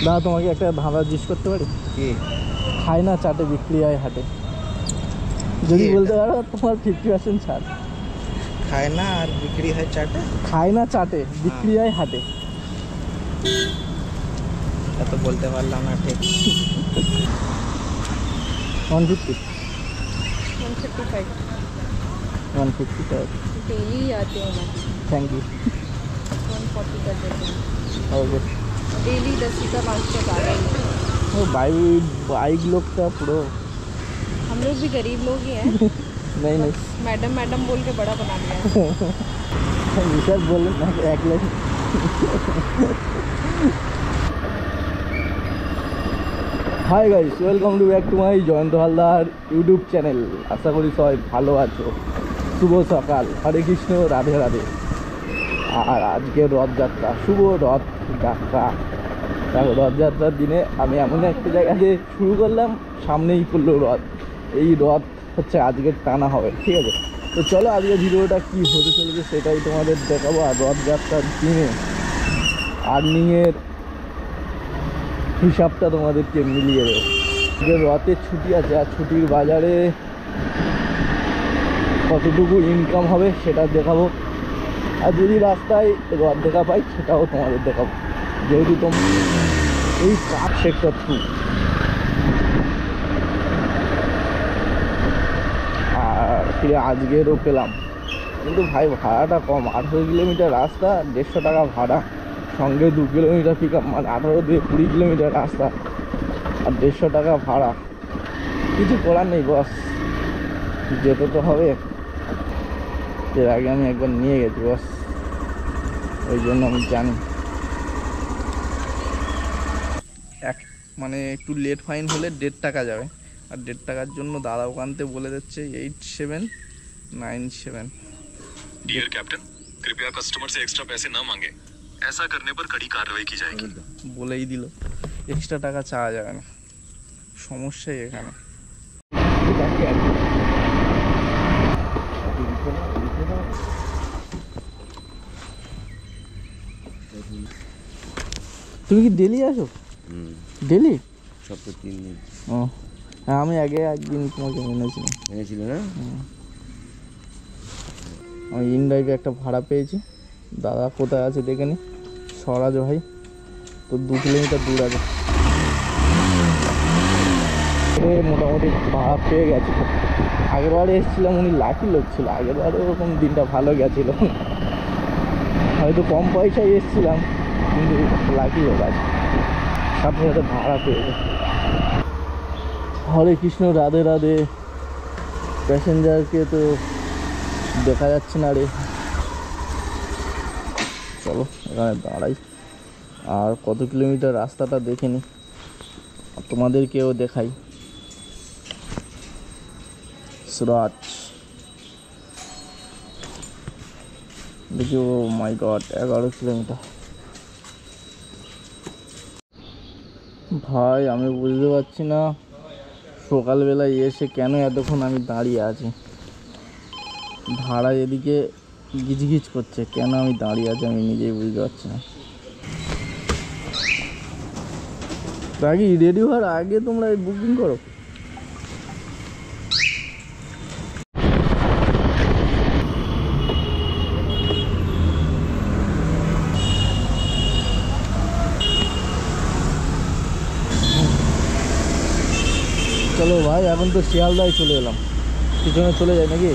দাদা তোমাকে একটা ধাঁধা জিজ্ঞেস করতে পারি? কি? খায় না চাটে বিক্রি হয় হাটে। যদি বলতে পারো তোমার 50% ছাড়। খায় না আর বিক্রি হয় চাটে? খায় না চাটে বিক্রি হয় হাটে। এত বলতে পারলাম না ঠিক। 150 155 155 डेली आते हो मैं। Thank you. 140 कर देते हैं ओके। डेली 10 का 5 का आ रही है। वो बाइक लोग का प्रो। हम लोग भी गरीब लोग ही हैं। नहीं नहीं मैडम मैडम बोल के बड़ा बना लिया है। सर बोले ना एक line. Hi guys, welcome to back to my Jayanta Haldar YouTube channel. আশা করি সবাই ভালো আছো। শুভ সকাল, হরে কৃষ্ণ, রাধে রাধে। আর আজকে রথযাত্রা, শুভ রথযাত্রা। দেখো রথযাত্রার দিনে আমি এমন একটা জায়গাতে শুরু করলাম, সামনেই পড়লো রথ। এই রথ হচ্ছে আজকের টানা হবে, ঠিক আছে? তো চলো আজকে ভিডিওটা কী হতে চলেছে সেটাই তোমাদের দেখাবো। আর রথযাত্রার দিনে আর্নিংয়ের হিসাবটা তোমাদেরকে মিলিয়ে দেবো। যে রথের ছুটি আছে আর ছুটির বাজারে কতটুকু ইনকাম হবে সেটা দেখাবো। আর যদি রাস্তায় রথ দেখা পাই সেটাও তোমাদের দেখাবো, যেহেতু তোমরা এই কাজ সেক্টর 2। আর ফিরে আজকেরও পেলাম, কিন্তু ভাই ভাড়াটা কম। 18 কিলোমিটার রাস্তা, 150 টাকা ভাড়া, সঙ্গে 2 কিলোমিটার পিক আপ, মানে 18 থেকে 20 কিলোমিটার রাস্তা আর 150 টাকা ভাড়া। কিছু করার নেই বস, যেতে তো হবে। এর আগে আমি একবার নিয়ে গেছি বস, ওই জন্য আমি জানি। মানে একটু লেট ফাইন হলে 1.5 টাকা যাবে, আর 1.5 টাকার জন্য দাদা ওখানতে বলে দিচ্ছে 8797। डियर कैप्टन, कृपया कस्टमर से एक्स्ट्रा पैसे न मांगे। ऐसा करने पर कड़ी कार्रवाई की जाएगी। বলেই দিল এক্সট্রা টাকা চাওয়া যাবে না। সমস্যাই এখানে। তুমি কি ডেলি আসো? ডেলি? সপ্তাহে 3 দিন। ও হ্যাঁ, আমি আগে একদিন তোমাকে এনেছিল না? আমি ইনড্রাইভে একটা ভাড়া পেয়েছি। দাদা কোথায় আছে দেখে নি, স্বরাজ ভাই তো 2 কিলোমিটার দূর আছে। মোটামুটি ভাড়া পেয়ে গেছে। আগের বারে এসেছিলাম, উনি লাকি লোক ছিল। আগের বারে ওরকম দিনটা ভালো গেছিল, হয়তো কম পয়সায় এসেছিলাম কিন্তু লাকি লোক আছে, সাথে সাথে ভাড়া পেয়ে গেছে। হরে কৃষ্ণ, রাধে রাধে। প্যাসেঞ্জারকে তো দেখা যাচ্ছে না রে। চলো এখানে দাঁড়াই, আর কত কিলোমিটার রাস্তাটা দেখে নি, তোমাদেরকেও দেখাই। সুরাজ দেখি, ও মাই গড, 11 কিলোমিটার। ভাই আমি বুঝতে পারছি না সকালবেলায় এসে কেন এতক্ষণ আমি দাঁড়িয়ে আছি। ভাড়া এদিকে গিজগিজ করছে, কেন আমি দাঁড়িয়ে আছি আমি নিজেই বুঝতে পারছি না। আগে রেডি হওয়ার আগে তোমরা বুকিং করো। চলো ভাই, এখন তো শিয়ালদায় চলে এলাম। পিছনে চলে যাই নাকি?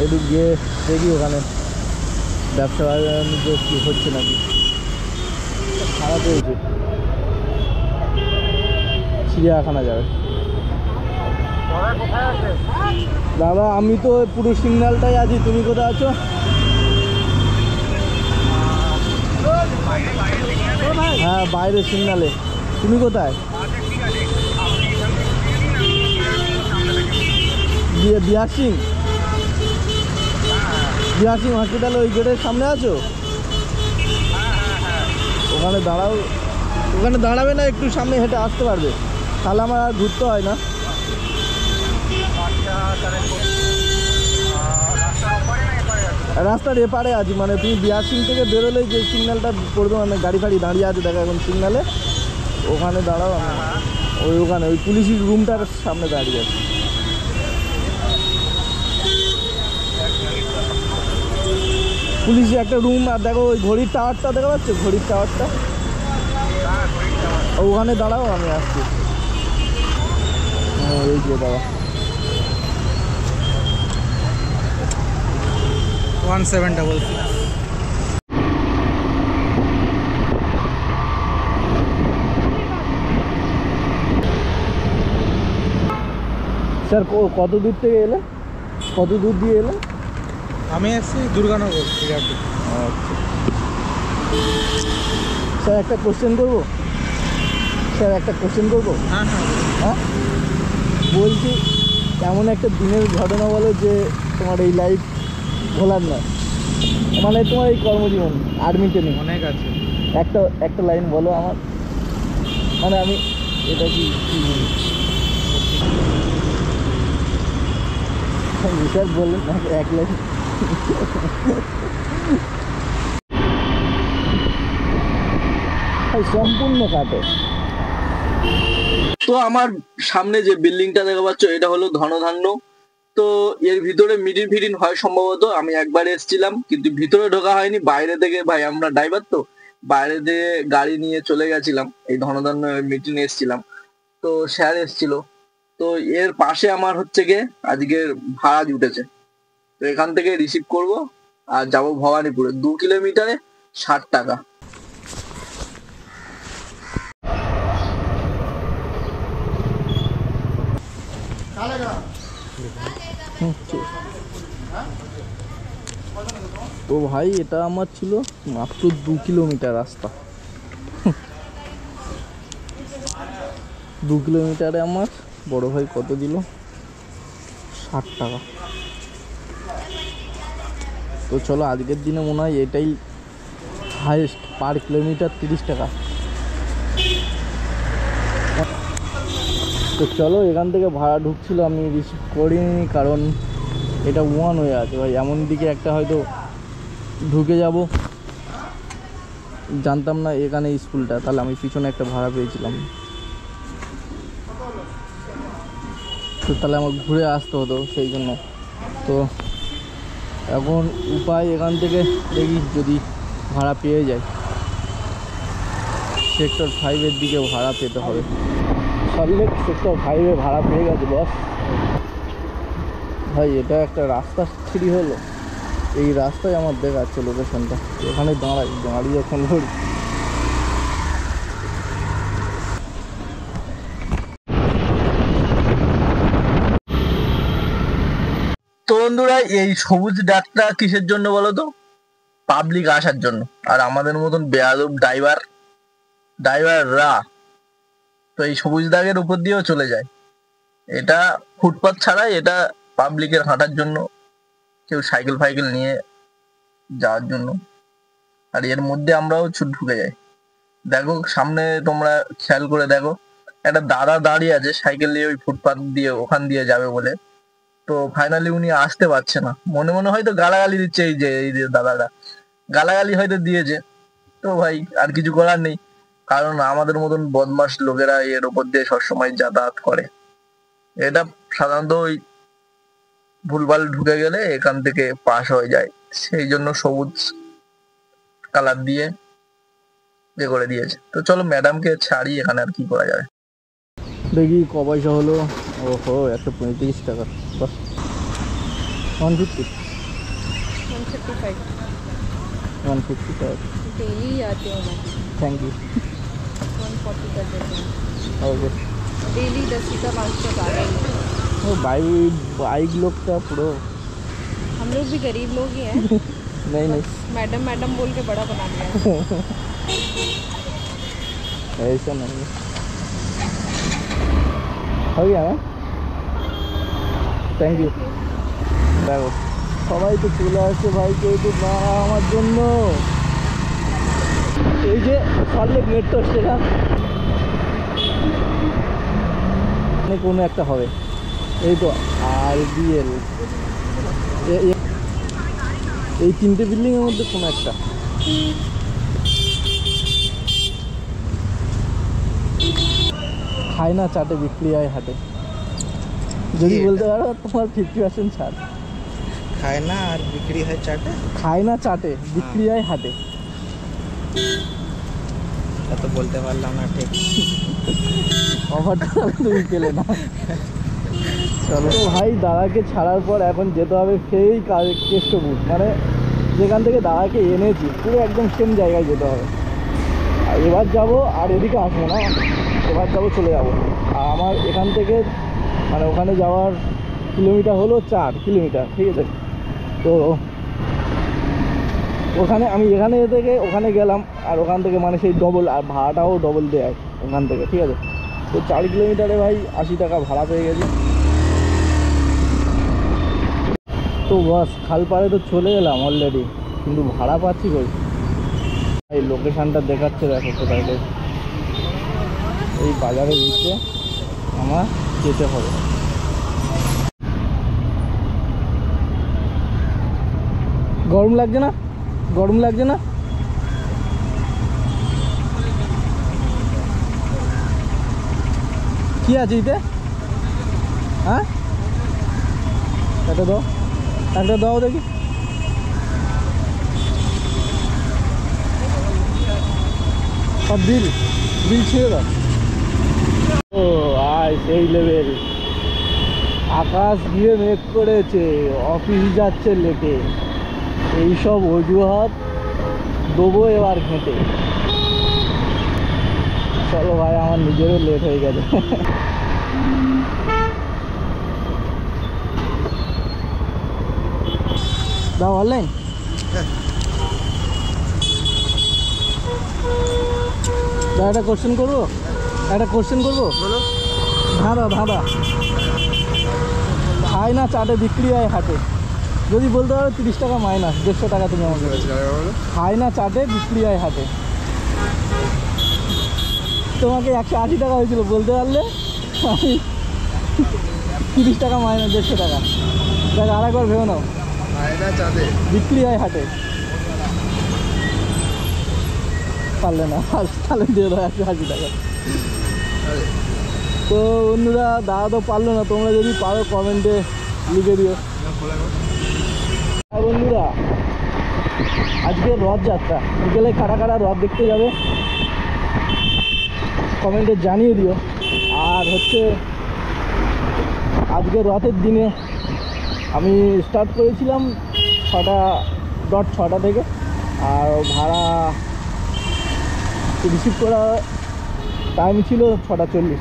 একটু গিয়ে দেখি ওখানে ব্যবসা বাণিজ্য কী হচ্ছে নাকি। খারাপ হয়েছে, চিড়িয়াখানা যাবে। দাদা আমি তো পুরো সিগন্যালটাই আছি, তুমি কোথায় আছো? হ্যাঁ বাইরে সিগন্যালে, তুমি কোথায়? বিহার সিং হসপিটাল ওই গেটের সামনে আছো? ওখানে দাঁড়াও, ওখানে দাঁড়াবে না, একটু সামনে হেঁটে আসতে পারবে, তাহলে আমার আর ঘুরতে হয় না। রাস্তার এপারে আছি, মানে তুমি বিহার সিং থেকে বেরোলেই যে সিগন্যালটা পড়বে, মানে গাড়ি ফাড়ি দাঁড়িয়ে আছে দেখো এখন সিগন্যালে, ওখানে দাঁড়াও, আমি ওখানে ওই পুলিশের রুমটার সামনে দাঁড়িয়ে আছি। পুলিশের একটা রুম, আর দেখো ওই ঘড়ির টাওয়ারটা দেখা পাচ্ছ, ঘড়ির টাওয়ারটা ওখানে দাঁড়াও, আমি আসছি। এই যে দাঁড়া 1766। স্যার কত দূর থেকে এলে, কত দূর দিয়ে এলে? আমি এসেছি দুর্গানগর বিরাটি। আচ্ছা স্যার, একটা কোশ্চেন করবো স্যার, একটা কোশ্চেন করবো। হ্যাঁ হ্যাঁ। হ্যাঁ বলছি, এমন একটা দিনের ঘটনা বলো যে তোমার এই লাইফ ভোলার নয়, মানে তোমার এই কর্মজীবন আর্মিতে নেই, অনেক আছে। একটা লাইন বলো আমার, মানে আমি এটা কি স্যার বললেন না, এক লাইন। সম্পূর্ণ কাটে। তো আমার সামনে যে বিল্ডিংটা দেখা পাচ্ছ, এটা হলো ধনধান্য। তো এর ভিতরে মিটিং ফিটিং হয় সম্ভবত। আমি একবার এসেছিলাম, কিন্তু ভিতরে ঢোকা হয়নি, বাইরে থেকে। ভাই আমরা ড্রাইভার, তো বাইরে দিয়ে গাড়ি নিয়ে চলে গেছিলাম, এই ধনধান্য মিটিং এসেছিলাম। তো স্যার এসেছিল। তো এর পাশে আমার হচ্ছে গিয়ে আজকের ভাড়া জুটেছে। তো এখান থেকে রিসিভ করব আর যাব ভবানীপুরে, 2 কিলোমিটারে 60 টাকা। তো ভাই এটা আমার ছিল মাত্র 2 কিলোমিটার রাস্তা। 2 কিলোমিটারে আমার বড় ভাই কত দিল? 60 টাকা। তো চলো, আজকের দিনে মনে হয় এটাই হাইয়েস্ট, পার কিলোমিটার 30 টাকা। তো চলো, এখান থেকে ভাড়া ঢুকছিল, আমি রিসিভ করিনি, কারণ এটা ওয়ান হয়ে আছে ভাই। এমন দিকে একটা হয়তো ঢুকে যাব, জানতাম না এখানে স্কুলটা, তাহলে আমি পিছনে একটা ভাড়া পেয়েছিলাম, তো তাহলে আমার ঘুরে আসতে হতো সেই জন্য। তো এখন উপায়, এখান থেকে দেখি যদি ভাড়া পেয়ে যায়। সেক্টর 5-এর দিকে ভাড়া পেতে হবে। সল্টলেক সেক্টর 5-এ ভাড়া পেয়ে গেছে বস। ভাই এটা একটা রাস্তা ফ্রি হলো, এই রাস্তায় আমার দেখাচ্ছে লোকেশনটা, এখানে দাঁড়িয়ে ফোন করি। তো বন্ধুরা, এই সবুজ ডাকটা কিসের জন্য বলো তো? পাবলিক আসার জন্য। আর আমাদের মতন বেয়াদব ড্রাইভাররা তো এই সবুজ দাগের উপর দিয়েও চলে যায়। এটা ফুটপাথ ছাড়াই, এটা পাবলিকের হাঁটার জন্য, কেউ সাইকেল ফাইকেল নিয়ে যাওয়ার জন্য। আর এর মধ্যে আমরাও ঢুকে যাই। দেখো সামনে, তোমরা খেয়াল করে দেখো, একটা দাদা দাঁড়িয়ে আছে সাইকেল নিয়ে, ওই ফুটপাথ দিয়ে ওখান দিয়ে যাবে বলে। তো ফাইনালি উনি আসতে পারছে না, মনে মনে হয়তো গালাগালি দিচ্ছে, এই যে দাদাটা গালাগালি হয়তো দিয়েছে। তো ভাই আর কিছু করার নেই, কারণ আমাদের মতন বদমাস লোকেরা এর উপর দিয়ে সবসময় যাতায়াত করে। এটা সাধারণত ওই ভুলভাল ঢুকে গেলে এখান থেকে পাস হয়ে যায়, সেই জন্য সবুজ কালার দিয়ে এ করে দিয়েছে। তো চলো ম্যাডামকে ছাড়ি, এখানে আর কি করা যাবে। দেখি ক পয়সা হলো। ওহো, 135 টাকা, 150, 135 150 টাকা। डेली आती हूँ मैं, थैंक यू। 140 कर देती हूँ ओके। डेली। 10 का 500 का आ गई। वो बाइक लोग का पूरा हम लोग भी गरीब लोग ही हैं। नहीं नहीं, मैडम मैडम बोल के बड़ा बना दिया। ऐसा नहीं है। हो गया ना, থ্যাংক ইউ। দেখো সবাই তো চলে আসছে ভাই, কেউ তো না আমার জন্য। এই যে সল্টলেক মেট্রো স্টেশন, কোনো একটা হবে, এই তো RBL, এই 3টে বিল্ডিং এর মধ্যে কোনো একটা। খায় না চাটে বিক্রি হয় হাটে। যদি কি বলতে পারো তোমার 50% ছাড়। খায় না আর বিক্রি হয় চাটে। খায় না চাটে বিক্রি হয় হাটে। তা তো বলতে পারলাম না ঠিক। অফারটা তুমি পেলে না। চলো তো ভাই, দাদাকে ছাড়ার পর এখন যেতে হবে সেই কেষ্টপুর, মানে যেখান থেকে দাদাকে এনেছি পুরো একদম সেম জায়গায় যেতে হবে। আর এবার যাব আর এদিকে আসবো না, এবার যাব চলে যাব। আর আমার এখান থেকে মানে ওখানে যাওয়ার কিলোমিটার হলো 4 কিলোমিটার, ঠিক আছে। তো ওখানে আমি এখানে থেকে ওখানে গেলাম, আর ওখান থেকে মানে সেই ডবল, আর ভাড়াটাও ডবল দেয় ওখান থেকে, ঠিক আছে। তো 4 কিলোমিটারে ভাই 80 টাকা ভাড়া পেয়ে গেছে। তো বাস খালপাড়ে তো চলে এলাম অলরেডি, কিন্তু ভাড়া পাচ্ছি কই। এই লোকেশানটা দেখাচ্ছে, দেখো কোথায়। এই বাজারের ভিতরে আমার যেতে হবে। গরম লাগছে না? গরম লাগছে না? কি আছে এতে? হ্যাঁ, একটা দাও, একটা দাও দেখি। সব বিল বিল ছিঁড়ে দাও। ও আয় সেই লেভেল। আকাশ দিয়ে মেঘ করেছে, অফিস যাচ্ছে লেটে, এইসব অজুহাত দেবো এবার ঘেঁটে। চলো ভাই, আমার নিজেরও লেট হয়ে গেছে। দাও অনলাইন। একটা কোশ্চেন করবো, একটা কোশ্চেন করবো। বলো। ধাঁধা ধাঁধা। খায় না চাটে বিক্রি হয় হাটে। যদি বলতে পারো 30 টাকা মাইনাস, 150 টাকা তুমি আমাকে। খায় না চাটে বিক্রি হয় হাটে। তোমাকে 180 টাকা হয়েছিল, বলতে পারলে আমি 30 টাকা মাইনাস 150 টাকা। দেখ আর একবার ভেবে নাও। খায় না চাঁদে বিক্রি হয় হাটে। পারলে না, তাহলে দিয়ে দাও 180 টাকা। তো বন্ধুরা, দাদা তো পারলো না, তোমরা যদি পারো কমেন্টে লিখে দিও। আর বন্ধুরা, আজকে রথযাত্রা, বিকেলে কারা কারা রথ দেখতে যাবে কমেন্টে জানিয়ে দিও। আর হচ্ছে আজকে রথের দিনে আমি স্টার্ট করেছিলাম 6টা থেকে, আর ভাড়া রিসিভ করা টাইম ছিল 6:40।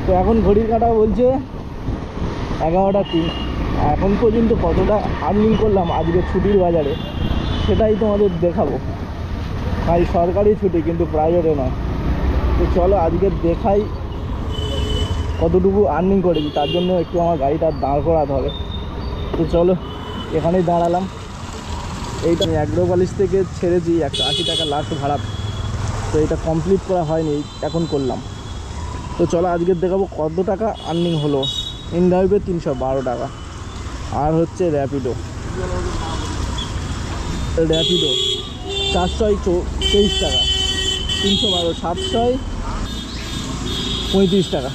তো এখন ঘড়ির কাঁটা বলছে 11:03। এখন পর্যন্ত কতটা আর্নিং করলাম আজকে ছুটির বাজারে, সেটাই তোমাদের দেখাবো। ভাই সরকারি ছুটি, কিন্তু প্রাইভেটে নয়। তো চলো আজকে দেখাই কতটুকু আর্নিং করেছি। তার জন্য একটু আমার গাড়িটা দাঁড় করাতে হবে। তো চলো, এখানেই দাঁড়ালাম। এইটা আমি অ্যাগ্রোপলিস থেকে ছেড়েছি 180 টাকা লাস্ট ভাড়া। তো এটা কমপ্লিট করা হয়নি, এখন করলাম। তো চলো আজকে দেখাবো কত টাকা আর্নিং হলো। ইনড্রাইভে 312 টাকা। আর হচ্ছে র্যাপিডো 423 টাকা, 312, 735 টাকা,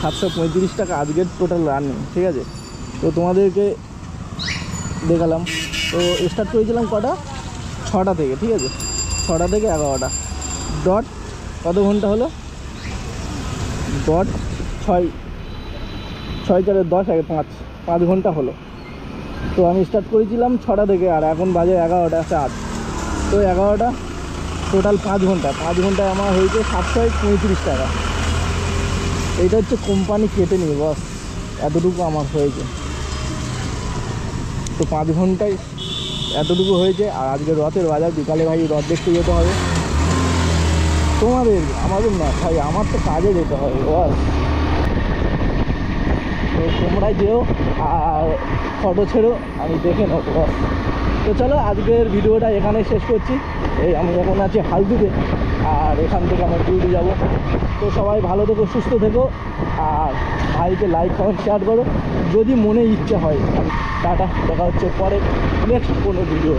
735 টাকা আজকের টোটাল রানিং, ঠিক আছে। তো তোমাদেরকে দেখালাম। তো স্টার্ট করেছিলাম কটা? 6টা থেকে, ঠিক আছে। 6টা থেকে 11টা ডট কত ঘন্টা হলো? ডট 6 4 10 1 5 ঘন্টা হলো। তো আমি স্টার্ট করেছিলাম 6টা থেকে, আর এখন বাজে 11টা 4। তো 11টা টোটাল 5 ঘন্টা, 5 ঘন্টায় আমার হয়েছে 735 টাকা। এইটা হচ্ছে কোম্পানি কেটে নিয়ে বস, এতটুকু আমার হয়েছে। তো 5 ঘন্টায় এতটুকু হয়েছে। আর আজকে রথের বাজার, বিকালে ভাই রথ দেখতে যেতে হবে তোমাদের, আমাদের না ভাই, আমার তো কাজে যেতে হবে বস। তো তোমরাই যেও আর ফটো ছেড়ো, আমি দেখে নেবো বস। তো চলো আজকের ভিডিওটা এখানে শেষ করছি। এই আমি এখন আছি হালদিতে, আর এখান থেকে আমার ডিউটি যাবো। তো সবাই ভালো থেকো, সুস্থ থেকো, আর ভাইকে লাইক কমেন্ট শেয়ার করো যদি মনে ইচ্ছে হয়। টাটা, দেখা হচ্ছে পরে নেক্সট কোনো ভিডিও।